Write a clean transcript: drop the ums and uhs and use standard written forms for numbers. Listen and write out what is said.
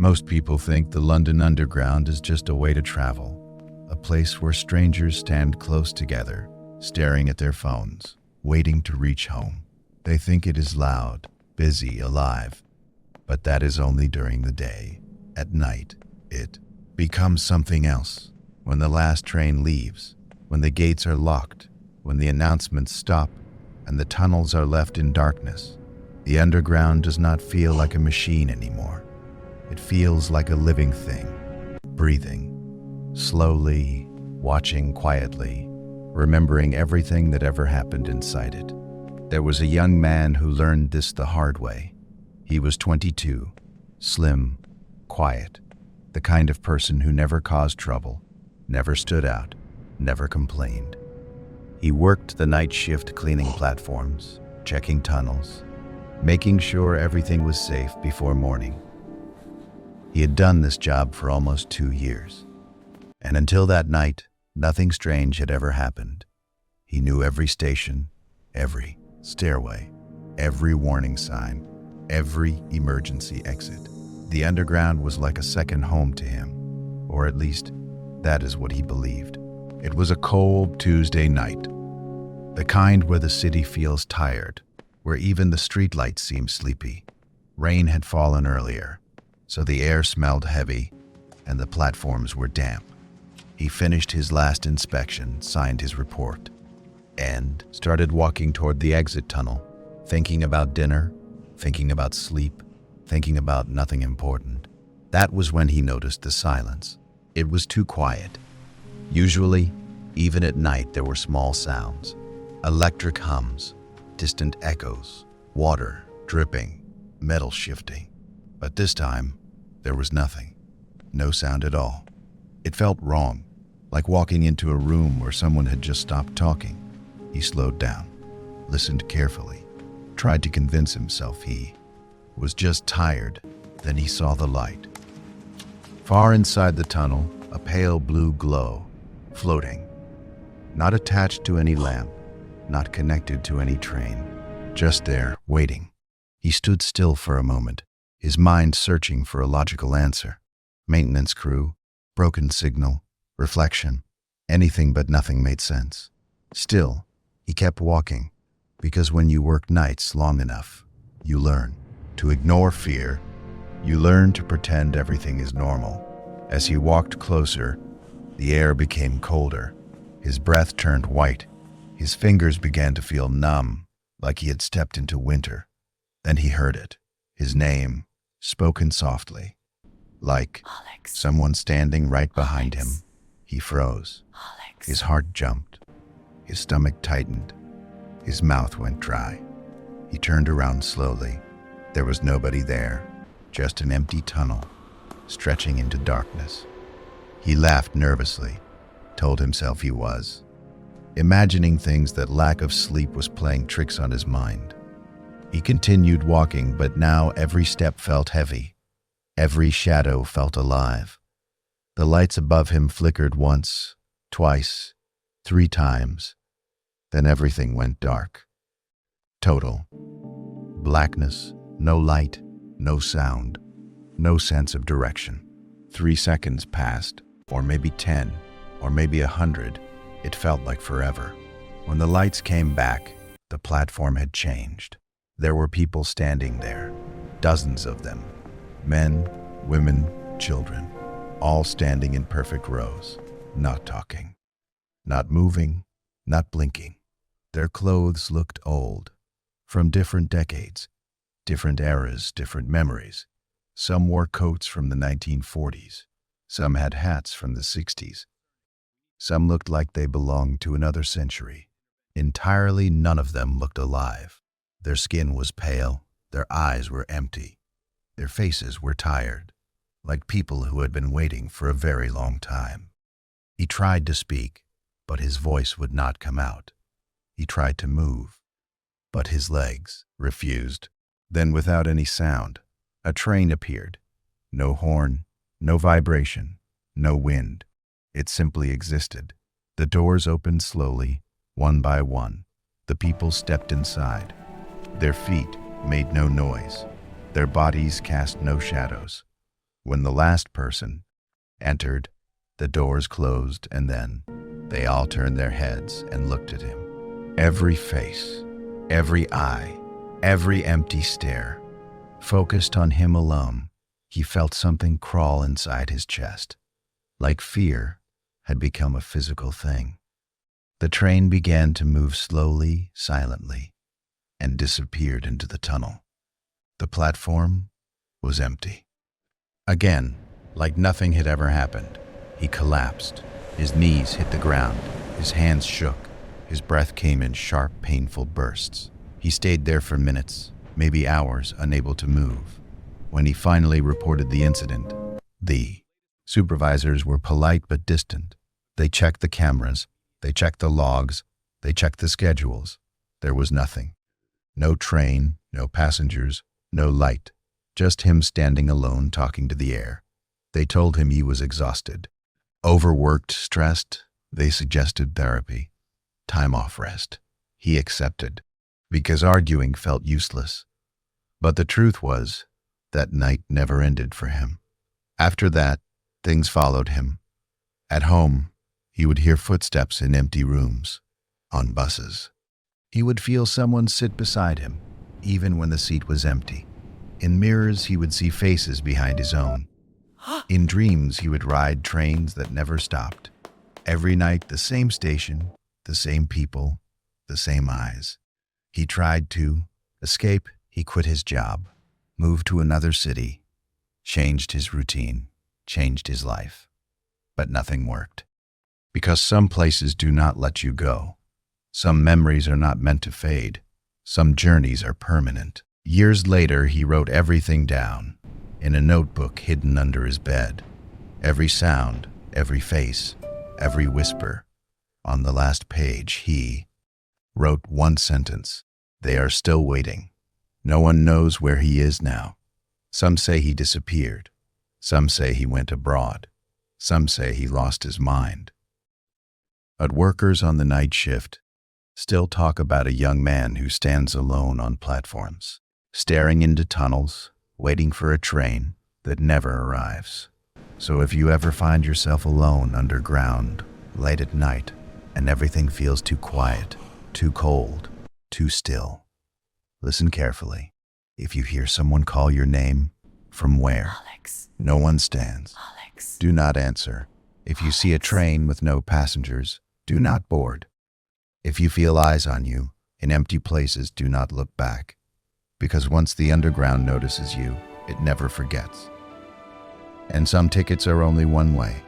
Most people think the London Underground is just a way to travel, a place where strangers stand close together, staring at their phones, waiting to reach home. They think it is loud, busy, alive, but that is only during the day. At night, it becomes something else. When the last train leaves, when the gates are locked, when the announcements stop, and the tunnels are left in darkness, the underground does not feel like a machine anymore. It feels like a living thing, breathing, slowly, watching quietly, remembering everything that ever happened inside it. There was a young man who learned this the hard way. He was 22, slim, quiet, the kind of person who never caused trouble, never stood out, never complained. He worked the night shift cleaning platforms, checking tunnels, making sure everything was safe before morning. He had done this job for almost 2 years, and until that night, nothing strange had ever happened. He knew every station, every stairway, every warning sign, every emergency exit. The underground was like a second home to him, or at least that is what he believed. It was a cold Tuesday night, the kind where the city feels tired, where even the streetlights seem sleepy. Rain had fallen earlier, so the air smelled heavy and the platforms were damp. He finished his last inspection, signed his report, and started walking toward the exit tunnel, thinking about dinner, thinking about sleep, thinking about nothing important. That was when he noticed the silence. It was too quiet. Usually, even at night, there were small sounds, electric hums, distant echoes, water dripping, metal shifting. But this time, there was nothing. No sound at all. It felt wrong, like walking into a room where someone had just stopped talking. He slowed down, listened carefully, tried to convince himself he was just tired. Then he saw the light. Far inside the tunnel, a pale blue glow, floating, not attached to any lamp, not connected to any train, just there, waiting. He stood still for a moment, his mind searching for a logical answer. Maintenance crew, broken signal, reflection, anything but nothing made sense. Still, he kept walking, because when you work nights long enough, you learn to ignore fear. You learn to pretend everything is normal. As he walked closer, the air became colder. His breath turned white. His fingers began to feel numb, like he had stepped into winter. Then he heard it, his name, spoken softly, like Alex. someone standing right behind Alex. him. He froze. Alex. His heart jumped. His stomach tightened. His mouth went dry. He turned around slowly. There was nobody there, just an empty tunnel, stretching into darkness. He laughed nervously, told himself he was, imagining things that lack of sleep was playing tricks on his mind. He continued walking, but now every step felt heavy. Every shadow felt alive. The lights above him flickered once, twice, 3 times. Then everything went dark. Total blackness, no light, no sound, no sense of direction. 3 seconds passed, or maybe 10, or maybe 100. It felt like forever. When the lights came back, the platform had changed. There were people standing there, dozens of them, men, women, children, all standing in perfect rows, not talking, not moving, not blinking. Their clothes looked old, from different decades, different eras, different memories. Some wore coats from the 1940s. Some had hats from the 60s. Some looked like they belonged to another century. Entirely none of them looked alive. Their skin was pale, their eyes were empty, their faces were tired, like people who had been waiting for a very long time. He tried to speak, but his voice would not come out. He tried to move, but his legs refused. Then, without any sound, a train appeared. No horn, no vibration, no wind. It simply existed. The doors opened slowly, one by one. The people stepped inside. Their feet made no noise. Their bodies cast no shadows. When the last person entered, the doors closed, and then they all turned their heads and looked at him. Every face, every eye, every empty stare focused on him alone. He felt something crawl inside his chest, like fear had become a physical thing. The train began to move slowly, silently, and disappeared into the tunnel. The platform was empty. Again, like nothing had ever happened, he collapsed. His knees hit the ground, his hands shook, his breath came in sharp, painful bursts. He stayed there for minutes, maybe hours, unable to move. When he finally reported the incident, the supervisors were polite but distant. They checked the cameras, they checked the logs, they checked the schedules. There was nothing. No train, no passengers, no light. Just him standing alone talking to the air. They told him he was exhausted. Overworked, stressed, they suggested therapy. Time off rest. He accepted, because arguing felt useless. But the truth was, that night never ended for him. After that, things followed him. At home, he would hear footsteps in empty rooms, on buses. He would feel someone sit beside him, even when the seat was empty. In mirrors, he would see faces behind his own. In dreams, he would ride trains that never stopped. Every night, the same station, the same people, the same eyes. He tried to escape. He quit his job, moved to another city, changed his routine, changed his life. But nothing worked. Because some places do not let you go. Some memories are not meant to fade. Some journeys are permanent. Years later, he wrote everything down in a notebook hidden under his bed. Every sound, every face, every whisper. On the last page, he wrote one sentence: "They are still waiting." No one knows where he is now. Some say he disappeared. Some say he went abroad. Some say he lost his mind. But workers on the night shift still talk about a young man who stands alone on platforms, staring into tunnels, waiting for a train that never arrives. So if you ever find yourself alone underground, late at night, and everything feels too quiet, too cold, too still, listen carefully. If you hear someone call your name, from where? Alex. No one stands. Alex. Do not answer. If you see a train with no passengers, do not board. If you feel eyes on you in empty places, do not look back. Because once the underground notices you, it never forgets. And some tickets are only one way.